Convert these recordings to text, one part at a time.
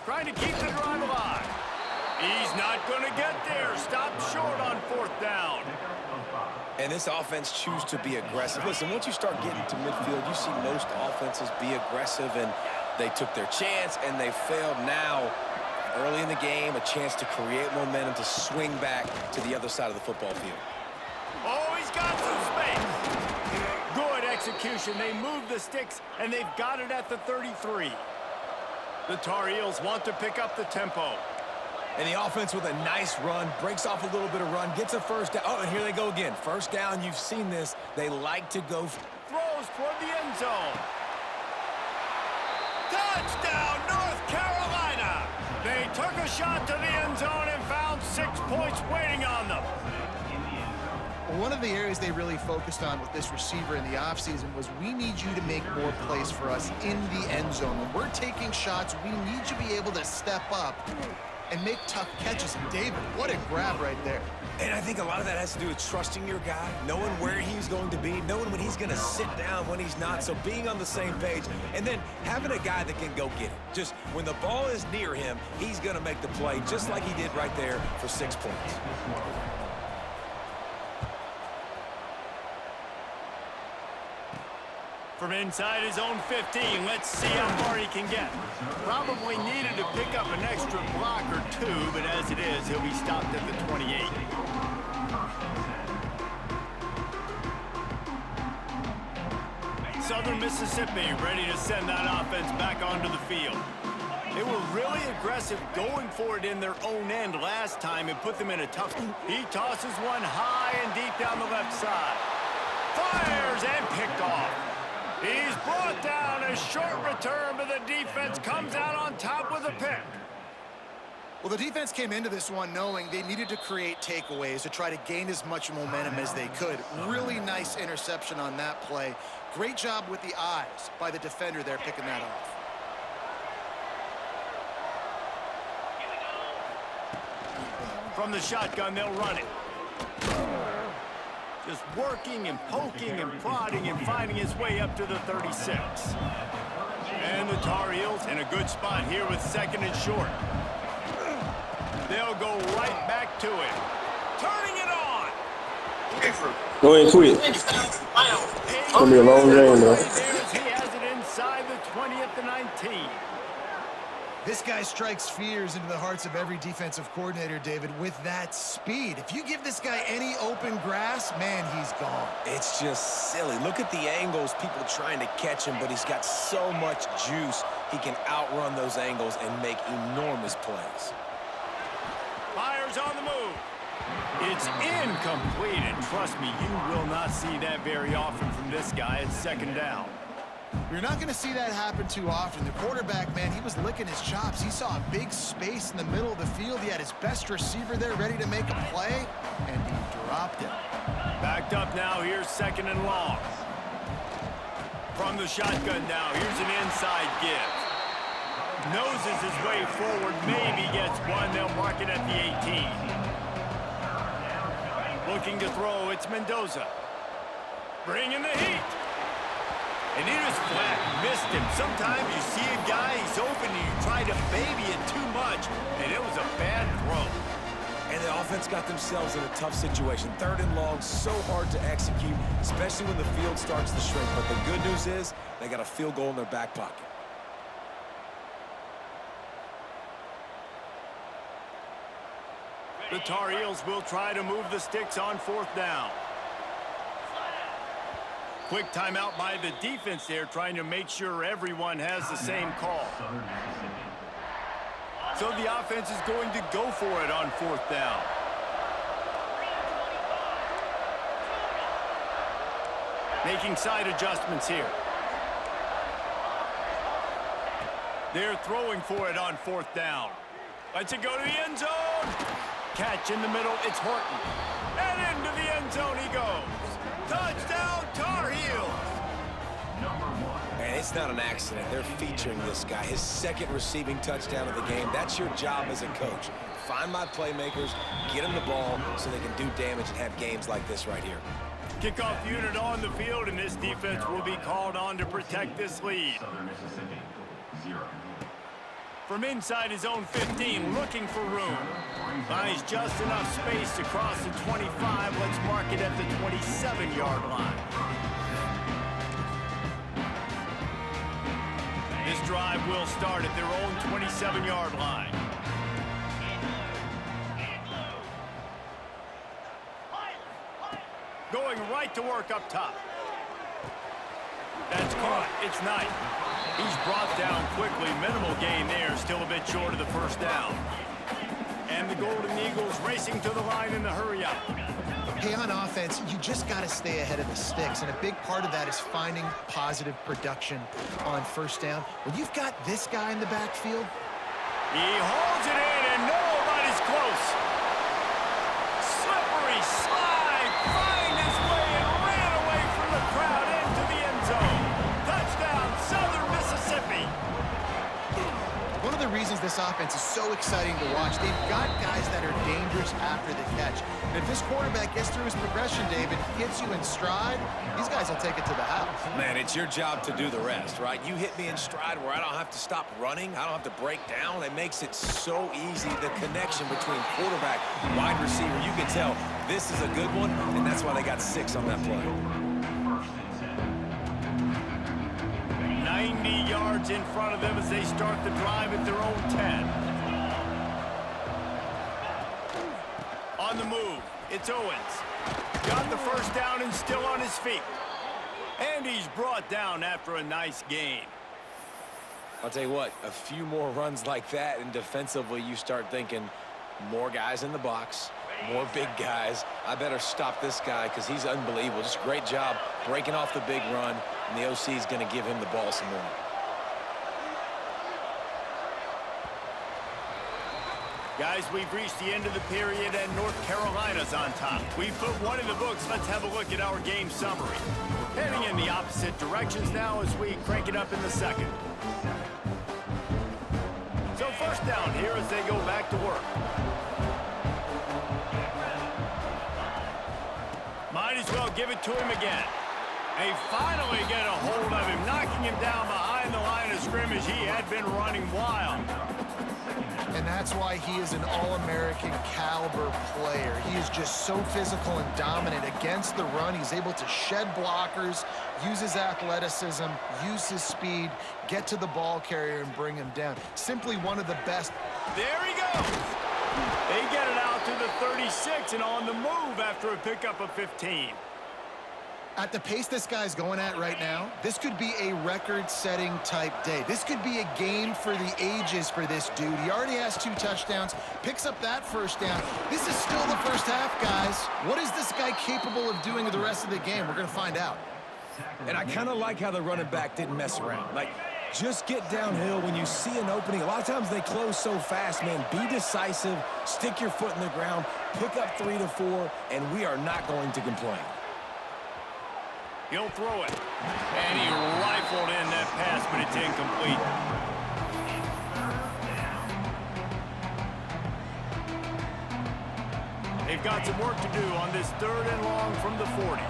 trying to keep the drive alive. He's not going to get there. Stop short on 4th down. And this offense chooses to be aggressive. Listen, once you start getting to midfield, you see most offenses be aggressive, and they took their chance, and they failed. Now, early in the game, a chance to create momentum to swing back to the other side of the football field. Oh, he's got some space. Good execution. They move the sticks, and they've got it at the 33. The Tar Heels want to pick up the tempo. And the offense with a nice run, breaks off a little bit of run, gets a 1st down. Oh, and here they go again. 1st down, you've seen this. They like to go. Throws toward the end zone. Touchdown, North Carolina! They took a shot to the end zone and found 6 points waiting on them. One of the areas they really focused on with this receiver in the offseason was we need you to make more plays for us in the end zone. When we're taking shots, we need you to be able to step up and make tough catches. And David, what a grab right there. And I think a lot of that has to do with trusting your guy, knowing where he's going to be, knowing when he's going to sit down, when he's not, so being on the same page, and then having a guy that can go get it. Just when the ball is near him, he's going to make the play, just like he did right there for 6 points. From inside his own 15, let's see how far he can get. Probably needed to pick up an extra block or 2, but as it is, he'll be stopped at the 28. Southern Mississippi ready to send that offense back onto the field. They were really aggressive going for it in their own end last time and put them in a tough... He tosses one high and deep down the left side. Fires and picked off. He's brought down. A short return, but the defense comes out on top with a pick. Well, the defense came into this one knowing they needed to create takeaways to try to gain as much momentum as they could. Really nice interception on that play. Great job with the eyes by the defender there picking that off. From the shotgun, they'll run it. Just working and poking and prodding and finding his way up to the 36. And the Tar Heels in a good spot here with 2nd and short. They'll go right back to it. Turning it on. Go ahead and quit. It's going to be a long game, though. He has it inside the 20 at the 19. This guy strikes fears into the hearts of every defensive coordinator, David, with that speed. If you give this guy any open grass, man, he's gone. It's just silly. Look at the angles, people trying to catch him, but he's got so much juice. He can outrun those angles and make enormous plays. Fires on the move. It's incomplete, and trust me, you will not see that very often from this guy at 2nd down. You're not going to see that happen too often. The quarterback, man, he was licking his chops. He saw a big space in the middle of the field. He had his best receiver there ready to make a play, and he dropped it. Backed up now. Here's 2nd and long. From the shotgun now, here's an inside give. Noses his way forward, maybe gets one. They'll mark it at the 18. Looking to throw, it's Mendoza. Bringing the heat. And he just flat missed him. Sometimes you see a guy, he's open, and you try to baby it too much, and it was a bad throw. And the offense got themselves in a tough situation. 3rd and long, so hard to execute, especially when the field starts to shrink. But the good news is they got a field goal in their back pocket. The Tar Heels will try to move the sticks on 4th down. Quick timeout by the defense there, trying to make sure everyone has the same call. So the offense is going to go for it on 4th down. Making side adjustments here. They're throwing for it on 4th down. Let's it go to the end zone. Catch in the middle, it's Horton. And into the end zone he goes. Touchdown, Tar Heels! And it's not an accident. They're featuring this guy. His 2nd receiving touchdown of the game. That's your job as a coach. Find my playmakers, get them the ball so they can do damage and have games like this right here. Kickoff unit on the field, and this defense will be called on to protect this lead. From inside his own 15, looking for room. Finds just enough space to cross the 25. Let's mark it at the 27-yard line. This drive will start at their own 27-yard line. Going right to work up top. That's caught. It's Knight. He's brought down quickly. Minimal gain there. Still a bit short of the first down. And the Golden Eagles racing to the line in the hurry-up. Hey, on offense, you just got to stay ahead of the sticks, and a big part of that is finding positive production on first down. When you've got this guy in the backfield, he holds it in, and nobody's close. Slippery slide, find his way, and ran away from the crowd into the end zone. Touchdown, Southern Mississippi. One of the reasons this offense is so exciting to watch, they've got guys that are dangerous after the catch. And if this quarterback gets through his progression, David, gets you in stride, these guys will take it to the house. Man, it's your job to do the rest, right? You hit me in stride where I don't have to stop running. I don't have to break down. It makes it so easy. The connection between quarterback, wide receiver, you can tell this is a good one, and that's why they got 6 on that play. 90 yards in front of them as they start the drive at their own 10. On the move, it's Owens. Got the first down and still on his feet. And he's brought down after a nice gain. I'll tell you what, a few more runs like that, and defensively you start thinking more guys in the box, more big guys. I better stop this guy because he's unbelievable. Just a great job breaking off the big run, and the OC is going to give him the ball some more. Guys, we've reached the end of the period, and North Carolina's on top. We've put one in the books. Let's have a look at our game summary. Heading in the opposite directions now as we crank it up in the second. So first down here as they go back to work. Might as well give it to him again. They finally get a hold of him, knocking him down behind the line of scrimmage. He had been running wild. And that's why he is an All-American caliber player. He is just so physical and dominant against the run. He's able to shed blockers, use his athleticism, use his speed, get to the ball carrier and bring him down. Simply one of the best. There he goes. They get it out to the 36 and on the move after a pickup of 15. At the pace this guy's going at right now, this could be a record-setting type day. This could be a game for the ages for this dude. He already has 2 touchdowns, picks up that first down. This is still the first half, guys. What is this guy capable of doing with the rest of the game? We're going to find out. And I kind of like how the running back didn't mess around. Like, just get downhill when you see an opening. A lot of times they close so fast, man. Be decisive, stick your foot in the ground, pick up 3 to 4, and we are not going to complain. He'll throw it. And he rifled in that pass, but it's incomplete. They've got some work to do on this 3rd and long from the 40.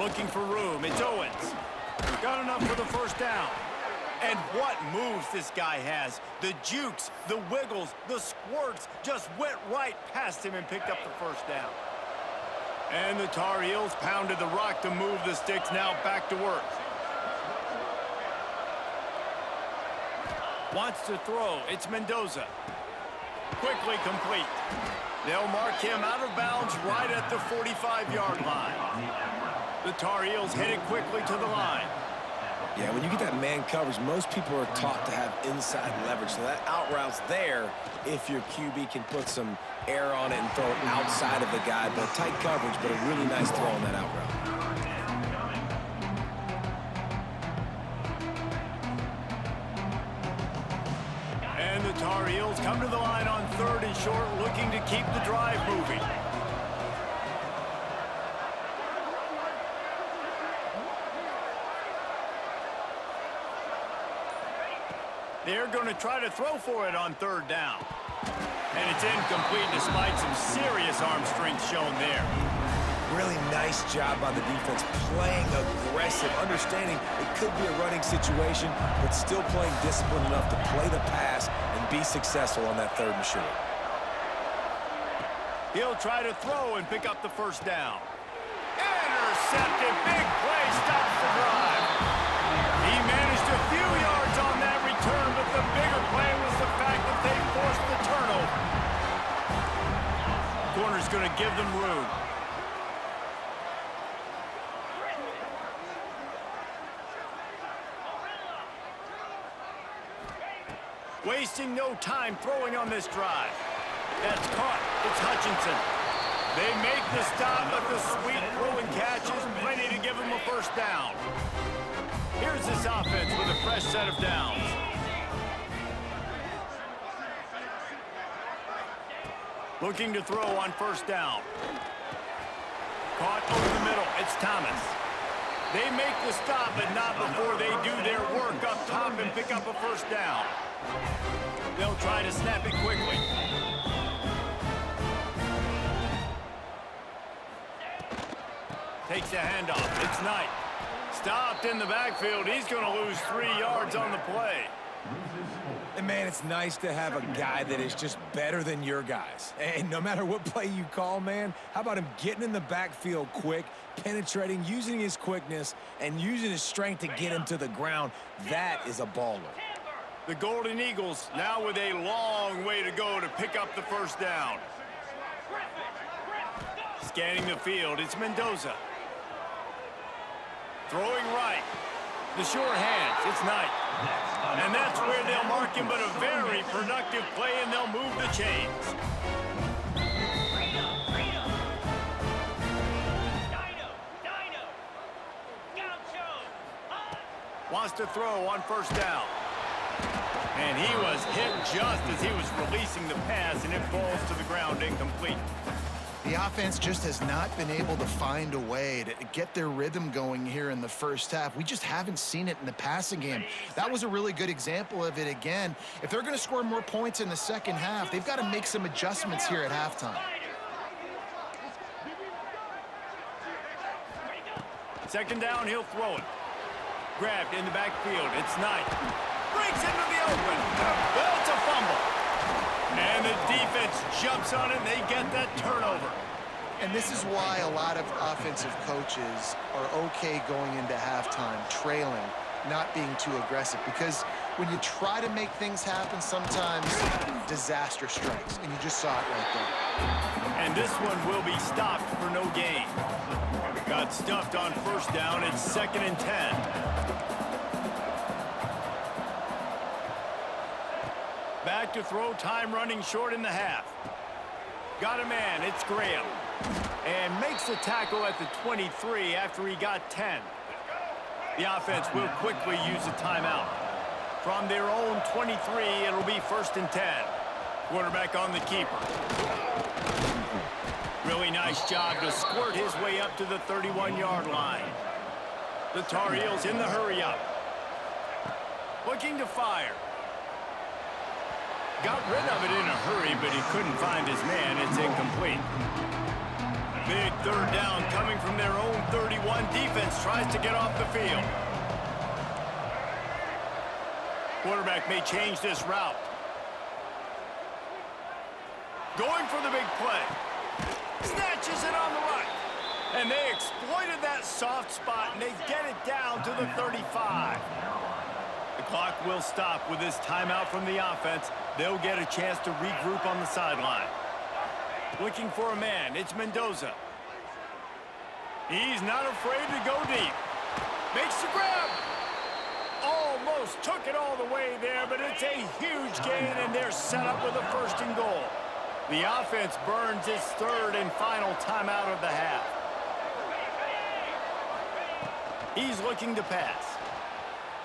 Looking for room. It's Owens. Got enough for the first down. And what moves this guy has. The jukes, the wiggles, the squirts just went right past him and picked up the first down. And the Tar Heels pounded the rock to move the sticks. Now back to work. Wants to throw. It's Mendoza. Quickly complete. They'll mark him out of bounds right at the 45-yard line. The Tar Heels headed quickly to the line. Yeah, when you get that man coverage, most people are taught to have inside leverage. So that out route's there if your QB can put some air on it and throw it outside of the guy. But tight coverage, but a really nice throw on that out route. And the Tar Heels come to the line on 3rd and short, looking to keep the drive moving. They're going to try to throw for it on 3rd down. And it's incomplete despite some serious arm strength shown there. Really nice job by the defense, playing aggressive, understanding it could be a running situation, but still playing disciplined enough to play the pass and be successful on that 3rd and short. He'll try to throw and pick up the first down. Intercepted. Big play stops the drive. He managed a few yards on that return, but the bigger play was the fact that they forced the turnover. Corner's going to give them room. Wasting no time throwing on this drive. That's caught. It's Hutchinson. They make the stop, but the sweet throw and catch is plenty to give them a first down. Here's this offense with a fresh set of downs. Looking to throw on first down. Caught over the middle. It's Thomas. They make the stop, but not before they do their work up top and pick up a first down. They'll try to snap it quickly. Takes a handoff. It's Knight. Stopped in the backfield. He's going to lose 3 yards on the play. And, man, it's nice to have a guy that is just better than your guys. And no matter what play you call, man, how about him getting in the backfield quick, penetrating, using his quickness, and using his strength to get him to the ground? That is a baller. The Golden Eagles now with a long way to go to pick up the first down. Scanning the field, it's Mendoza. Throwing right. The sure hands, it's Knight. And that's where they'll mark him, but a very productive play, and they'll move the chains. Wants to throw on first down. And he was hit just as he was releasing the pass, and it falls to the ground incomplete. The offense just has not been able to find a way to get their rhythm going here in the first half. We just haven't seen it in the passing game. That was a really good example of it again. If they're going to score more points in the second half, they've got to make some adjustments here at halftime. Second down, he'll throw it. Grabbed in the backfield. It's Knight. Breaks into the open. Well, it's a fumble. And the defense jumps on it, and they get that turnover. And this is why a lot of offensive coaches are okay going into halftime, trailing, not being too aggressive. Because when you try to make things happen, sometimes disaster strikes. And you just saw it right there. And this one will be stopped for no gain. Got stuffed on first down. It's 2nd and 10. Back to throw, time running short in the half. Got a man, it's Graham. And makes the tackle at the 23 after he got 10. The offense will quickly use a timeout. From their own 23, it'll be 1st and 10. Quarterback on the keeper. Really nice job to squirt his way up to the 31-yard line. The Tar Heels in the hurry-up. Looking to fire. Got rid of it in a hurry, but he couldn't find his man. It's incomplete. Big 3rd down coming from their own 31. Defense tries to get off the field. Quarterback may change this route. Going for the big play. Snatches it on the right. And they exploited that soft spot, and they get it down to the 35. The clock will stop with this timeout from the offense. They'll get a chance to regroup on the sideline. Looking for a man. It's Mendoza. He's not afraid to go deep. Makes the grab. Almost took it all the way there, but it's a huge gain, and they're set up with a 1st and goal. The offense burns its 3rd and final timeout of the half. He's looking to pass.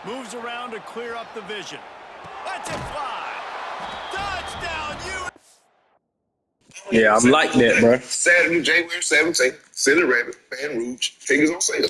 Moves around to clear up the vision. Lets it fly. Touchdown, Yeah, I'm like that, bro. Saturday, January 17th, Silly Rabbit, Baton Rouge, tickets on sale.